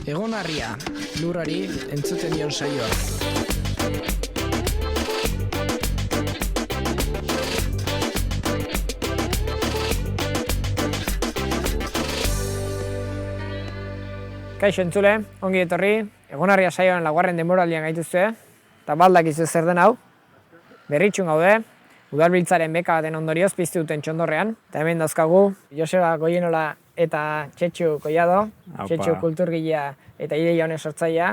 Egonarria, lurrari entzuten dion saioa. Kaixo entzule, ongi etorri, Egonarria saioan laugarren denboraldian gaituzue, eta baldakizu zer den hau. Berritxun gaude, udalbiltzaren beka baten ondorioz piztu duten txondorrean, eta hemen dauzkagu Joseba Goienola eta Txetxu Koiado, Txetxu kulturgilea eta ideia honen sortzailea,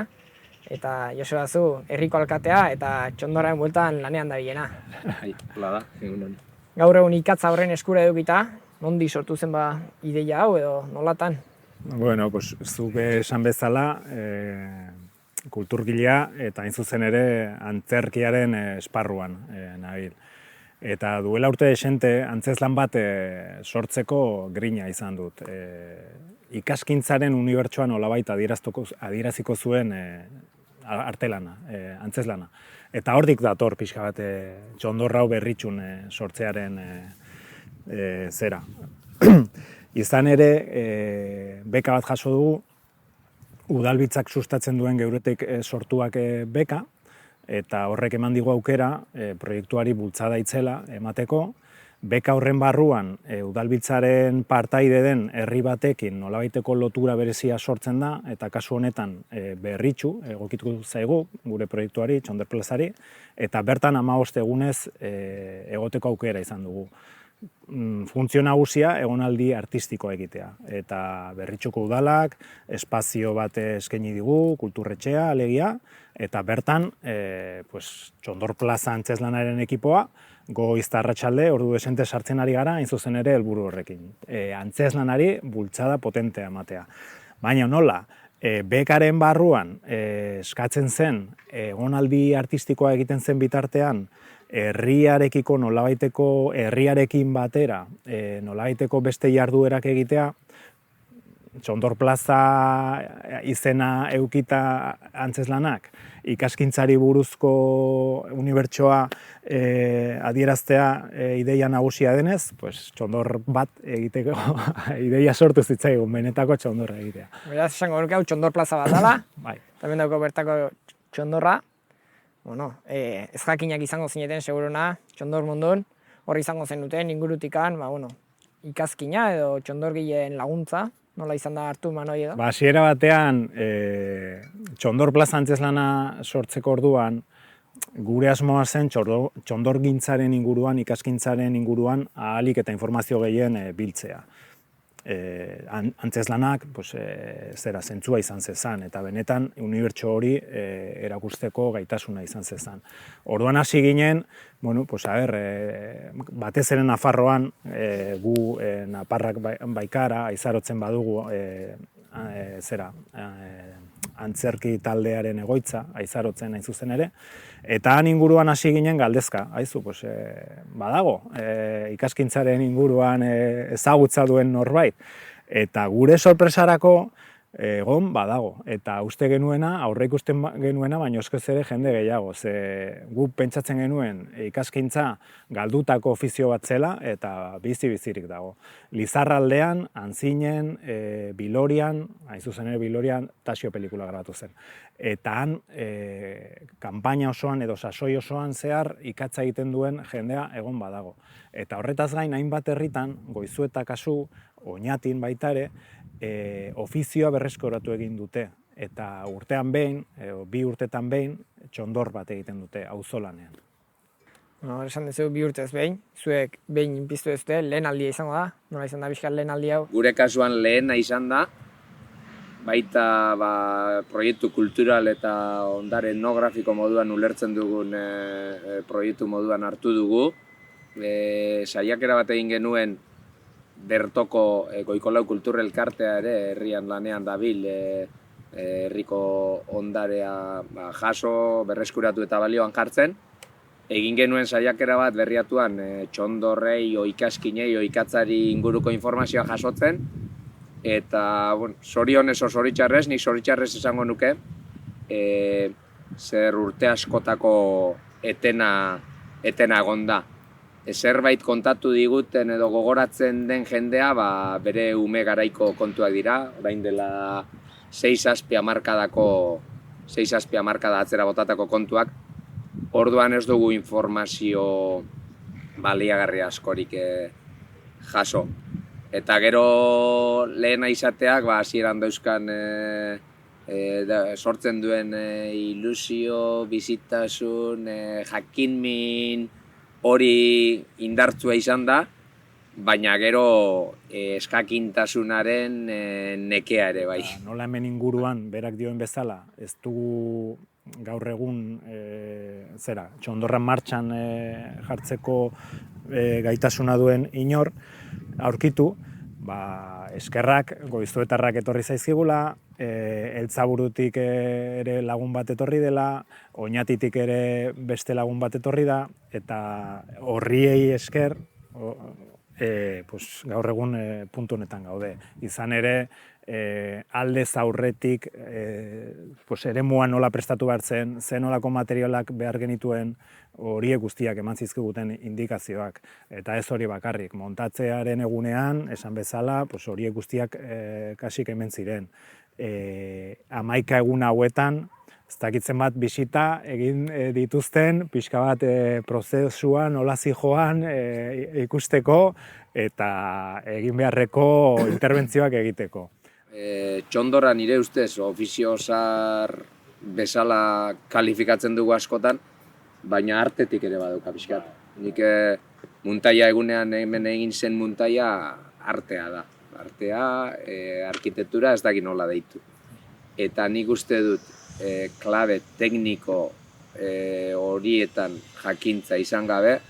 eta Joseba zu herriko alkatea eta txondorren bueltan lanean dabilena. Hola da, egunon. Gaur egun ikatza horren eskura edukita, nondi sortu zen ba ideia hau edo nolatan? Bueno, pues zuk esan bezala, kulturgilea eta hain zuzen ere antzerkiaren esparruan nabil. Eta duela urte desente antzezlan bat sortzeko grina izan dut. Ikaskintzaren unibertsoan nolabait adieraziko zuen artelana, antzezlana. Eta hortik dator pixka bat txondorra hau berritxun sortzearen zera. Izan ere, beka bat jaso dugu, udalbiltzak sustatzen duen geuretik sortuak beka, eta horrek eman digu aukera proiektuari bultzada itzela emateko. Beka horren barruan, udalbiltzaren partaide den herri batekin nolabaiteko lotura berezia sortzen da, eta kasu honetan berritxu, egokitu zaigu gure proiektuari, Txondor plazari, eta bertan 15 egunez egoteko aukera izan dugu. Funtzio nagusia egonaldi artistikoa egitea. Eta berritxuko udalak, espazio bat eskaini digu, kulturretxea, alegia, eta bertan Txondor plaza antzezlanaren ekipoa, goiz eta arratsalde ordu desente sartzen ari gara, hain zuzen ere helburu horrekin. Antzezlanari bultzada potentea ematea. Baina nola, bekaren barruan eskatzen zen, egonaldi artistikoa egiten zen bitartean, herriarekiko nolabaiteko herriarekin batera nolabaiteko beste jarduerak egitea, Txondor plaza izena eukita antzezlanak, ikaskintzari buruzko unibertsoa adieraztea ideia nagusia denez, Txondor bat egiteko ideia sortu zitzaigun, benetako txondorra egitea. Beraz, esango nuke hau Txondor plaza bat dela, Bai. hemen dauko bertako txondorra. Bueno, ez jakinak izango zineten seguruna, txondor mundun, hor izango zenuten ingurutikan, ikazkina edo txondorgileen laguntza, nola izan da hartu manoi edo? Hasiera batean, Txondor plaza antzezlana sortzeko orduan, gure asmoa zen txondorgintzaren inguruan, ikaskintzaren inguruan, ahalik eta informazio gehien biltzea. Antzezlanak zentzua izan zezan, eta benetan unibertso hori erakusteko gaitasuna izan zezan. Orduan hasi ginen, batez ere Nafarroan, gu Naparrak baikara, aizarotzen badugu antzerki taldearen egoitza, aizarotzen hain zuzen ere, eta han inguruan hasi ginen galdezka, badago, ikaskintzaren inguruan ezagutza duen norbait, eta gure sorpresarako egon badago, eta uste genuena, aurreikusten genuena, baina eskez ere jende gehiago, ze gu pentsatzen genuen ikaskintza galdutako ofizio bat zela, eta bizi-bizirik dago. Lizarraldean, Antzinen, Bilorian, hain zuzen ere Bilorian, Tasio pelikula grabatu zen. Eta han, kanpaina osoan edo sasoi osoan zehar ikatza egiten duen jendea egon badago. Eta horretaz gain, hainbat herritan, Goizueta kasu, Oñatin baita ere, ofizioa berreskuratu egin dute, eta urtean behin, 2 urtetan behin, txondor bat egiten dute, auzolanean. Esan duzu 2 urtez behin, zuek behin piztu duzute, lehen aldia izango da, nola izan da bizkat lehen aldi hau? Gure kasuan lehena izan da, baita proiektu kultural eta ondare etnografiko moduan ulertzen dugun proiektu moduan hartu dugu. Saiakera bat egin genuen, bertoko Goikolau Kultur Elkartea ere herrian lanean dabil, herriko ondarea jaso, berreskuratu eta balioan jartzen. Egin genuen saiakera bat berriatuan txondorrei, ikaskinei, ikatzari inguruko informazioa jasotzen. Eta, zorionez o zoritxarrez, nik zoritxarrez esango nuke, zer urte askotako etena egon da. Zerbait kontatu diguten edo gogoratzen den jendea, bere ume garaiko kontuak dira. Orain dela 6-7 hamarkada atzera botatako kontuak, orduan ez dugu informazio baliagarri askorik jaso. Eta gero lehena izateak, hasieran dauzkan sortzen duen ilusio, bizitasun, jakinmin hori indartzua izan da, baina gero eskakintasunaren nekea ere bai. Nola hemen inguruan, berak dioen bezala, ez dugu gaur egun txondorran martxan jartzeko gaitasuna duen inor aurkitu, eskerrak, goiztuetarrak etorri zaizkigula, Eltzaburutik ere lagun bat etorri dela, Oñatitik ere beste lagun bat etorri da, eta horriei esker, gaur egun puntu honetan gaude. Izan ere, aldez aurretik eremuan nola prestatu behar zen, nolako materialak behar genituen, horiek guztiak eman zizkiguten indikazioak. Eta ez hori bakarrik, montatzearen egunean, esan bezala, horiek guztiak kasik hemen ziren. 11 egun hauetan, ez dakitzen bat bisita egin dituzten, pixka bat prozesua nola zijoan ikusteko eta egin beharreko interbentzioak egiteko. Txondorra nire ustez ofizio zar bezala kalifikatzen dugu askotan, baina artetik ere baduka pixkat. Nik muntaia egunean hemen egin zen muntaia artea da. Artea, arkitektura ez dakit nola deitu. Eta nik uste dut klabe tekniko horietan jakintza izan gabe,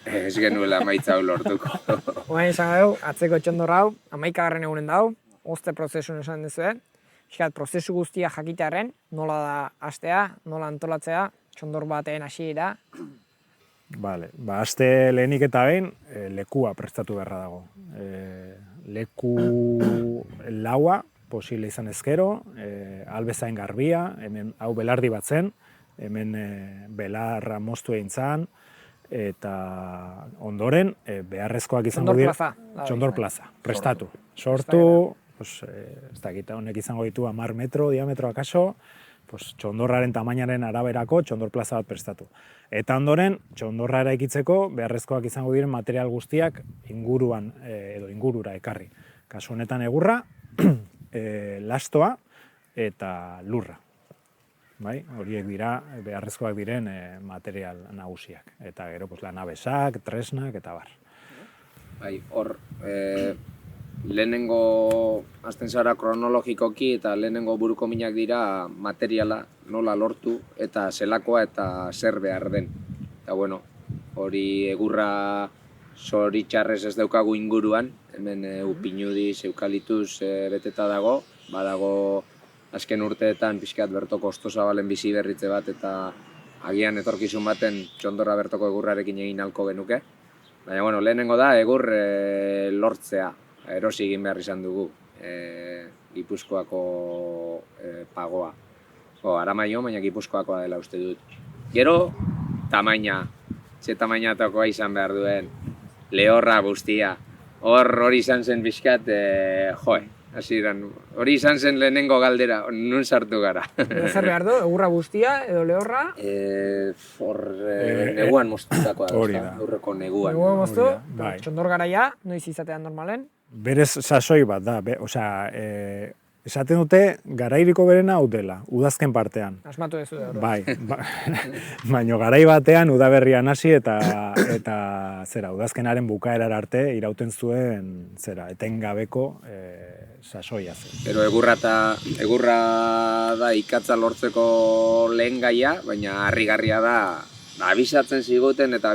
ez genuela emaitza hau lortuko. Oain izan dugu, atzeko txondorra hau, 11. egunen dau, ozte prozesun esan duzuen. Piskat, prozesu guztia jakitearen, nola da hastea, nola antolatzea, txondor baten hasiera. Bale, haste lehenik eta behin, lekua prestatu beharra dago. Leku laua, posible izan ezkero, albezain garbia, hemen hau belardi bat zen, hemen belarra moztu egin zan, eta ondoren beharrezkoak izango dira. Txondor plaza, prestatu. Sortu, ez dakit, honek izango ditu 10 metro diametro akaso, txondorraren tamainaren araberako txondor plaza bat prestatu. Eta ondoren, txondorra eraikitzeko beharrezkoak izango diren material guztiak inguruan edo ingurura ekarri. Kasu honetan egurra, lastoa eta lurra. Horiek dira beharrezkoak diren material nagusiak. Eta gero lanabesak, tresnak eta bar. Hor, lehenengo hasten zara kronologikoki eta lehenengo buruko minak dira materiala nola lortu eta zelakoa eta zer behar den. Eta hori egurra zoritxarrez ez daukagu inguruan, hemen upinudiz, eukalituz beteta dago, badago azken urteetan pixkat bertoko ostozabalen bizi berritze bat eta agian etorkizun baten txondorra bertoko egurrarekin egin halko genuke. Baina lehenengo da egur lortzea. Erosi egin behar izan dugu Gipuzkoako pagoa. Aramaio, baina Gipuzkoakoa dela uste dut. Gero, tamaina. Ze tamainatakoa izan behar duen. Lehorra guztia. Hori izan zen bizkat, hori izan zen lehenengo galdera, nun sartu gara. Zer behar du, egurra guztia edo lehorra? Neguan moztutakoa da, aurreko neguan. Neguan moztu, txondor garaia, noiz izatean normalen? Berez sasoi bat da, esaten dute garairiko berena hau dela, udazken partean. Asmatu dezu da. Bai, baina garai batean udaberrian hasi eta udazkenaren bukaerar arte irauten zuen etengabeko sasoia zen. Pero egurra da ikatza lortzeko lehen gaia, baina harrigarria da abisatzen ziguten eta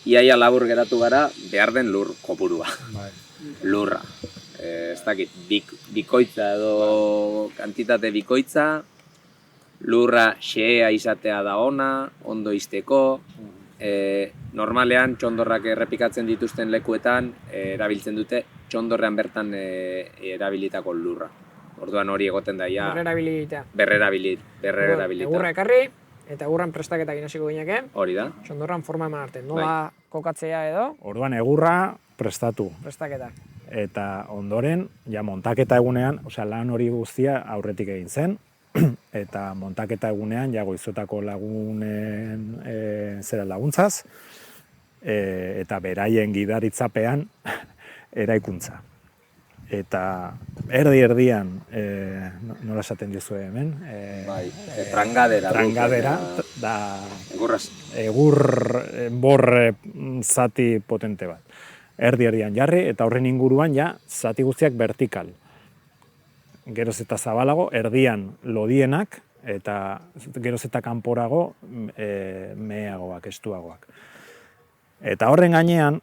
iaia labur geratu gara behar den lur kopurua. Lurra. Ez dakit, bikoitza edo kantitate bikoitza, lurra xea izatea da ona, ondo izteko. Normalean txondorrak errepikatzen dituzten lekuetan erabiltzen dute txondorrean bertan erabilitako lurra. Orduan hori egoten daia berrerabilita. Egurra ekarri eta egurran prestaketak inaziko gineke. Hori da. Txondorran forma eman arte. Nola kokatzea edo? Orduan egurra prestatu. Prestaketak. Eta ondoren, ja montaketa egunean, osea lan hori guztia aurretik egin zen, eta montaketa egunean, ja goizotako lagunen zera laguntzaz, eta beraien gidaritzapean eraikuntza. Eta erdian, nola esaten dizue hemen? Trangadera. Trangadera, da egur zati potente bat. Erdian jarri, eta horren inguruan ja zati guztiak vertikal. Geroz eta zabalago, erdian lodienak, eta geroz eta kanporago meheagoak, estuagoak. Eta horren gainean,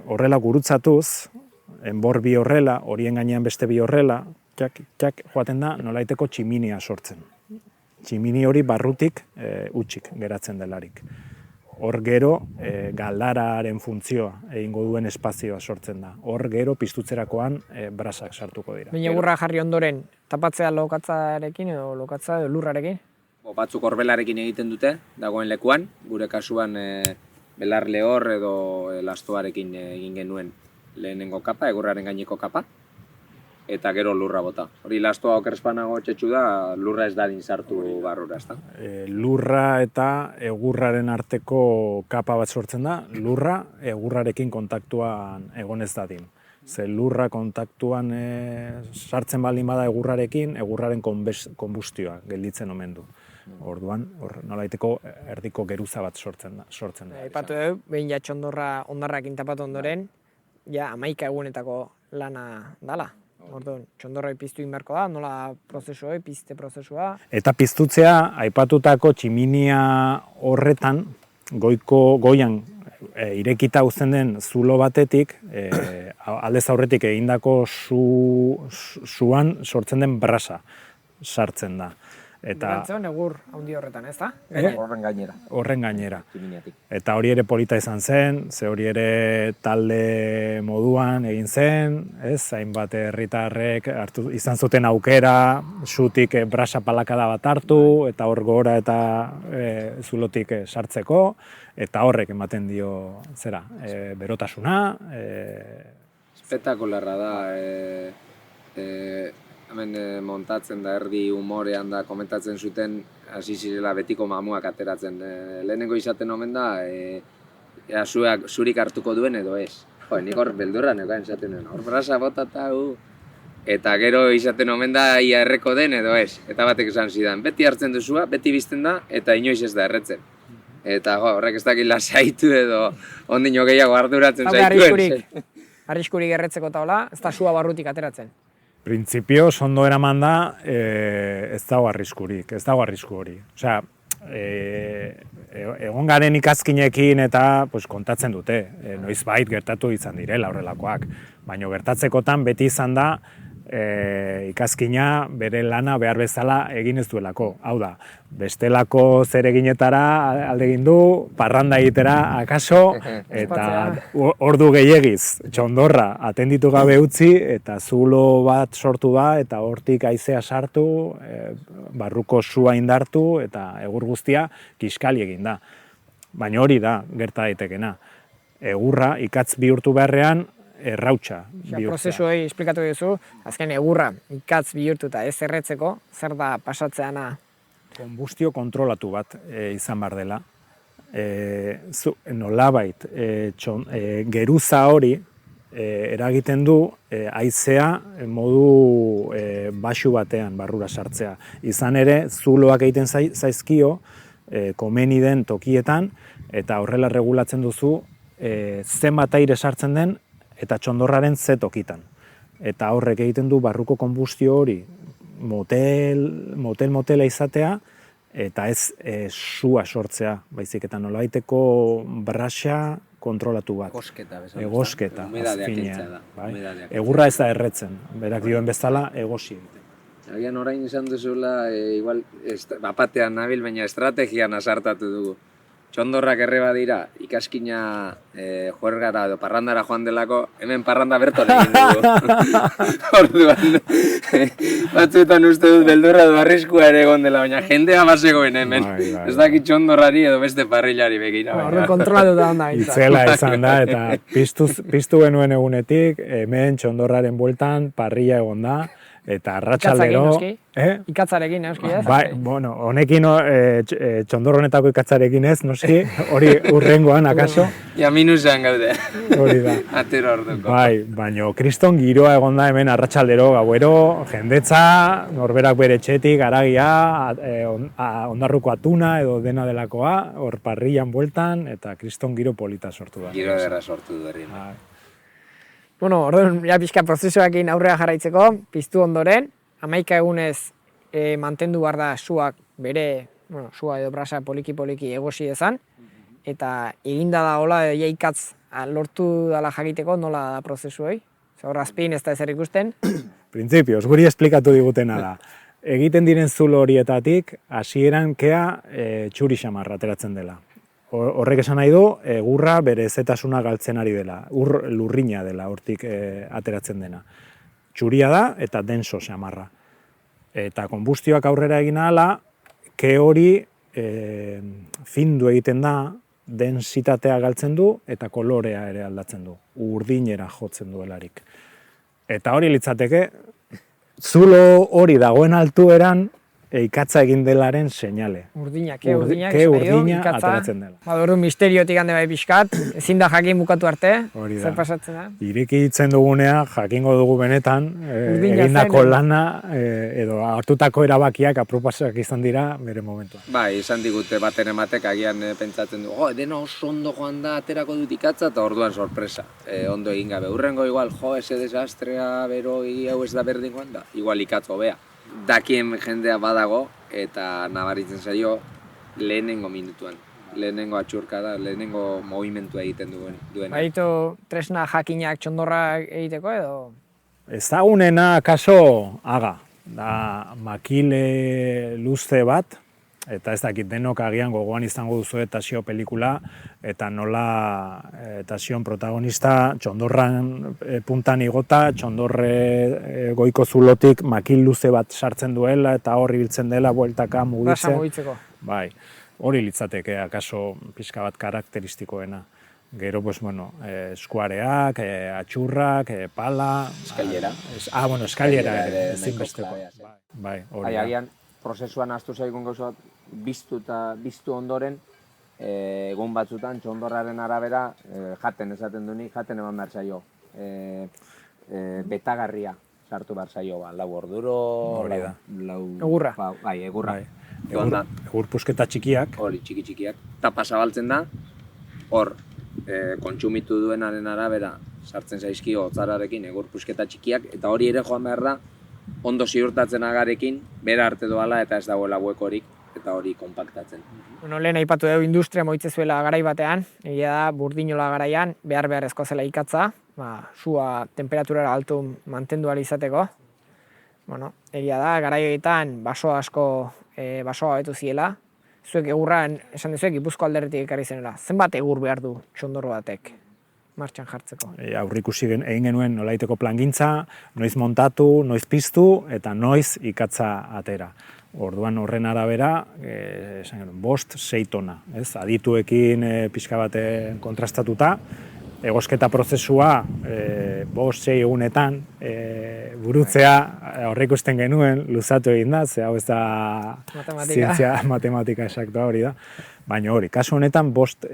horrela gurutzatuz, enbor bi horrela, horien gainean beste bi horrela, txak joaten da nolaiteko tximinia sortzen. Tximini hori barrutik utxik geratzen delarik. Hor gero galdararen funtzioa egingo duen espazioa sortzen da. Hor gero piztutzerakoan brasak sartuko dira. Baina egurra jarri ondoren, tapatzea lokatzarekin edo lokatza edo lurrarekin? Batzuk horbelarekin egiten dute, dagoen lekuan, gure kasuan belar lehor edo lastoarekin egin genuen lehenengo kapa, egurraren gaineko kapa, eta gero lurra bota. Hori lastoa okerspanago txetxu da, lurra ez dadin sartu barrura, ezta? Lurra eta egurraren arteko kapa bat sortzen da, lurra egurrarekin kontaktuan egon ez dadin. Ze lurra kontaktuan sartzen baldin bada egurrarekin, egurraren konbustioa gelditzen omen du. Orduan, nolaiteko erdiko geruza bat sortzen da. Aipatu dugu, behin ja txondorra ondarrakin tapatu ondoren, ja 11 egunetako lana dala. Orduan, txondorra piztu inberko da, nola prozesua, pizte prozesua. Eta piztutzea, aipatutako tximinia horretan, goian irekita uzten den zulo batetik, aldez aurretik egindako zuan sortzen den brasa sartzen da. Gantzeon egur handi horretan, ez da? Horren gainera. Eta hori ere polita izan zen, ze hori ere talde moduan egin zen, hainbat herritarrek izan zuten aukera, zutik brasa palakada bat hartu, eta hor gora eta zulotik sartzeko, eta horrek ematen dio, berotasuna. Espetakularra da, hemen montatzen da erdi humorean da komentatzen zuten hasi zirela betiko mamuak ateratzen. Lehenengo izaten omen da, zurik hartuko duen edo ez. Nik hor beldurra neukan izaten nuen, hor brasa bota eta eta gero izaten omen da ia erreko den edo ez. Eta batek esan zidan, beti hartzen duzua, beti bizten da, eta inoiz ez da erretzen. Eta horrek ez dakit lasaitu edo ondino gehiago arduratzen zaituen. Arriskurik erretzeko taula, ez da sua barrutik ateratzen. Printzipio, ondo eraman da, ez dago arriskurik, ez dago arrisku hori. Osea, egon garen ikazkinekin eta kontatzen dute, noizbait gertatu izan direla horrelakoak. Baina gertatzekotan beti izan da, ikazkina bere lana behar bezala egin ez duelako. Hau da, bestelako zereginetara alde egin du, parranda egitera akaso, eta ordu gehiegiz, txondorra atenditu gabe utzi, eta zulo bat sortu da, eta hortik haizea sartu, barruko sua indartu, eta egur guztia kiskali egin da. Baina hori da, gerta daitekena. Egurra, ikatz bihurtu beharrean, errautsa bihurtzea. Prozesu hori esplikatu duzu, azken egurra ikatz bihurtu eta ez erretzeko, zer da pasatzeana? Konbustio kontrolatu bat izan behar dela. Nolabait, geruza hori eragiten du haizea modu baxu batean barrura sartzea. Izan ere, zuloak egiten zaizkio, komeni den tokietan, eta horrela regulatzen duzu zenbat aire sartzen den, eta txondorraren ze tokitan. Eta horrek egiten du barruko konbustio hori motela izatea, eta ez sua sortzea, baizik eta nolabaiteko brasa kontrolatu bat. Egosketa, azkenean. Egurra ez da erretzen, berak dioen bezala egosi egiten. Agian orain izan duzuela, igual, bapatean nabil, baina estrategian asartatu dugu. txondorrak erre badira, ikaskina juergara edo parrandara joan delako, hemen parranda berton egin dugu. Orduan, batzuetan uste dut beldurra du arriskua ere egon dela, baina jendea basegoen hemen. Ez dakit txondorrari edo beste parrilari begira. Horren kontrolatuta onda. Itzela izan da, eta piztu genuen egunetik, hemen txondorraren bueltan parrilla egon da, eta arratsaldero... Ikatzarekin, noski, ez? Bai, bueno, honekin txondor honetako ikatzarekin ez, noski, hori urrengoan, akaso? Ja, minusean gaude. Hori da. Atero orduko. Bai, baina kriston giroa egon da hemen arratsaldero gauero, jendetza, norberak bere etxetik, haragia, ondarruko atuna edo dena delakoa, hor parrillan bueltan, eta kriston giro polita sortu da. Giro ederra sortu du herrien. Bueno, orduan, ja pixka prozesuakin aurrera jarraitzeko, piztu ondoren, 11 egunez mantendu behar da suak bere, bueno, sua edo brasa poliki-poliki egosi dezan, eta eginda da hola, ikatz lortu dala jakiteko nola da prozesu hori? Hor azpin ez da ezer ikusten. Printzipioz, guri esplikatu digutena da. Egiten diren zulo horietatik, hasieran kea txuri xamarra ateratzen dela. Horrek esan nahi du, egurra bere zetasuna galtzen ari dela, lurrina dela hortik ateratzen dena. Txuria da eta denso xamarra. Eta konbustioak aurrera egin ahala, ke hori findu egiten da, densitatea galtzen du eta kolorea ere aldatzen du, urdinera jotzen duelarik. Eta hori litzateke, zulo hori dagoen altueran, ikatza egin delaren seinale. Urdina ateratzen dela. Orduan misteriotik hande bai pixkat, ezin da jakin bukatu arte, zer pasatzen da? Ireki ditzen dugunea, jakingo dugu benetan, egindako lana edo hartutako erabakiak aproposak izan dira bere momentuan. Bai, izan digute baten ematek agian pentsatzen du, dena oso ondo joan da, aterako dut ikatza, eta orduan sorpresa. Ondo egin gabe, urrengo igual, ese desastrea, bero, hau ez da berdin joan da, igual ikatz hobea. Dakien jendea badago eta nabaritzen zaio lehenengo minutuan. Lehenengo atxurkada, lehenengo movimentua egiten duena. Baitu tresna jakinak txondorra egiteko edo? Ezagunena kaso aga. Da makile luze bat, eta ez dakit denok agian gogoan izango duzu Tasio pelikula, eta nola Tasion protagonista txondorran puntan igota, txondorre goiko zulotik makil luze bat sartzen duela, eta hor ibiltzen dela bueltaka mugitzeko. Bai, hori litzateke akaso pixka bat karakteristikoena. Gero, pues, bueno, eskuareak, atxurrak, pala... Eskailera. Eskailera ere, ezinbesteko. Bai, hori da. Agian, prozesuan ahaztu zaigun gauza biztu ondoren, egun batzutan txondorraren arabera jaten esaten dunik, jaten eman behar zaio. Betagarria sartu behar zaio, lau orduro... Hori da. Egurra. Bai, egurra. Egur pusketa txikiak. Hori, txiki-txikiak. Tapa zabaltzen da, hor, kontsumitu duenaren arabera sartzen zaizkio hotzararekin egur pusketa txikiak, eta hori ere joan behar da, ondo ziurtatzen agarekin, bera arte doala eta ez dagoela huekorik, eta hori konpaktatzen. Bueno, lehen aipatu dugu industria moitze zuela garai batean, egia da burdinola garaian, beharrezko zela ikatza, sua temperaturara altu mantendu ahal izateko. Bueno, egia da, garai horietan basoa betu ziela, zuek egurran, esan dizuek, Gipuzko alderretik ekarri zenera. Zenbat egur behar du txondorro batek martxan jartzeko? Aurrikusi egin genuen nolaiteko plangintza, noiz montatu, noiz piztu eta noiz ikatza atera. Orduan horren arabera, 5-6 tona. Adituekin pixka bat kontrastatuta, egosketa prozesua 5-6 egunetan burutzea aurreikusten genuen luzatu egin da, ze hau ez da zientzia matematika esaktua hori da. Baina hori, kasu honetan 5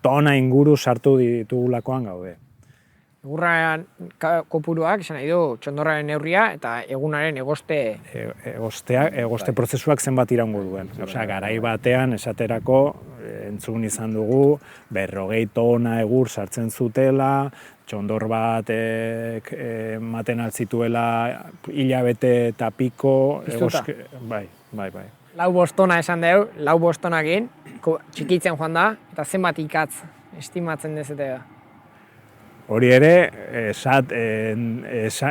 tona inguru sartu ditugulakoan gaude. Egurraren kopuruak, esan nahi du, txondorraren neurria eta egunaren egoste prozesuak zenbat iraungo duen. Osea, garai batean esaterako entzun izan dugu, 40 tona egur sartzen zutela, txondor bat ematen altzituela hilabete eta piko... Bai. 4-5 tona esan dugu, 4-5 tonakin, txikitzen joan da, eta zenbat ikatz estimatzen dezetea. Hori ere,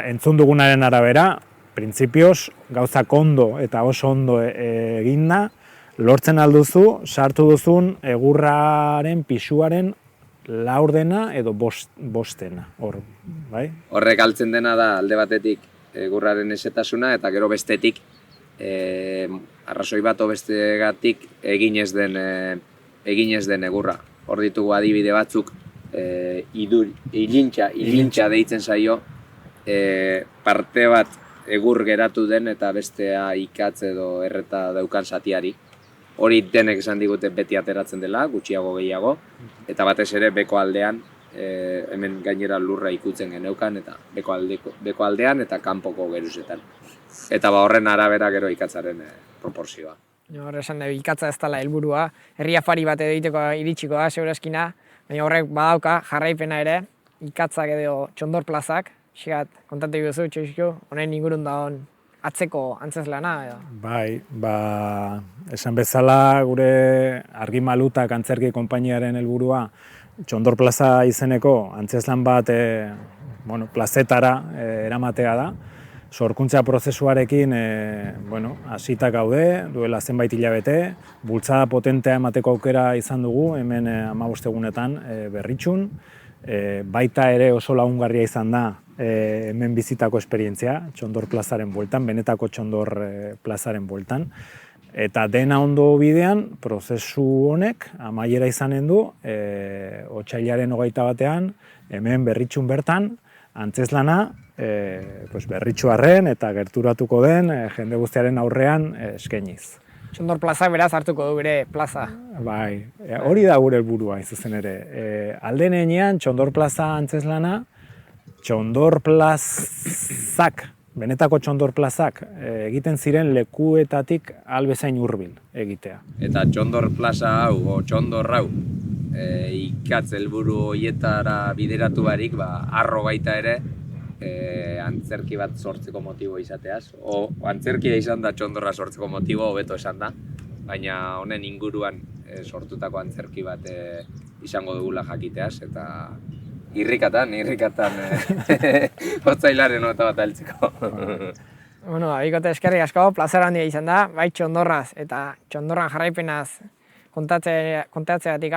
entzun dugunaren arabera, printzipioz gauzak ondo eta oso ondo eginda, lortzen alduzu, sartu duzun egurraren pisuaren laurdena edo bostena, hor, bai? Horrek altzen dena da alde batetik egurraren esetasuna eta gero bestetik arrazoi bat bestegatik egin ez den egurra. Hor ditugu adibide batzuk, ilintxa deitzen zaio, parte bat egur geratu den eta bestea ikatz edo erreta daukan zatiari. Hori denek esan digute beti ateratzen dela, gutxiago gehiago, eta batez ere beko aldean, hemen gainera lurra ikutzen geneukan, eta beko aldean eta kanpoko geruzetan. Eta horren arabera gero ikatzaren proporzioa. Hor esan dugu ikatza ez dela helburua, herri afari bat egiteko iritsiko da, segurazkina, baina horrek badauka jarraipena ere, ikatzak edo txondor plazak, xigat, kontatu duzu, txoizko, honen ingurun dagoen atzeko antzeslana edo? Bai, esan bezala gure Argi Malutak antzerki konpainiaren helburua Txondor Plaza izeneko antzeslan bat plazetara eramatea da. Sorkuntza prozesuarekin hasita gaude, duela zenbait hilabete, bultzada potentea emateko aukera izan dugu, hemen 15 egunetan Berritxun. Baita ere oso lagungarria izan da hemen bizitako esperientzia, Txondor Plazaren bueltan, benetako Txondor Plazaren bueltan. Eta dena ondo bidean, prozesu honek amaiera izanen du, otsailaren 21 hemen Berritxun bertan, antzeslana Berritxuarren eta gerturatuko den jende guztiaren aurrean eskainiz. Txondor Plazak beraz hartuko du bere plaza. Bai, hori da gure helburua zuzen ere. Alden heinean Txondor Plaza antzeslana, Txondor Plazak, benetako Txondor Plazak egiten ziren lekuetatik albezain hurbil egitea. Eta Txondor Plaza hau, Txondor hau, ikatz helburu horietara bideratu barik, harro baita ere, antzerki bat sortzeko motibo izateaz. Antzerkia izan da Txondorra sortzeko motibo, hobeto esan da, baina honen inguruan sortutako antzerki bat izango dugula jakiteaz, eta irrikatan, hotzailaren nota bat heltzeko. Bikote eskerrik asko, plazer handia izan da, bai Txondorraz eta Txondorran jarraipenaz kontatzeagatik.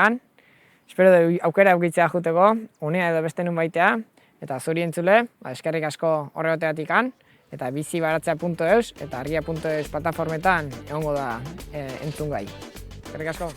Espero du aukera eukitzea juteko, unea edo beste nun baitea, eta zuri entzule, eskerrik asko horregoteagatik, eta bizibaratzea.eus eta argia.eus plataformetan egongo da entzungai. Eskerrik asko.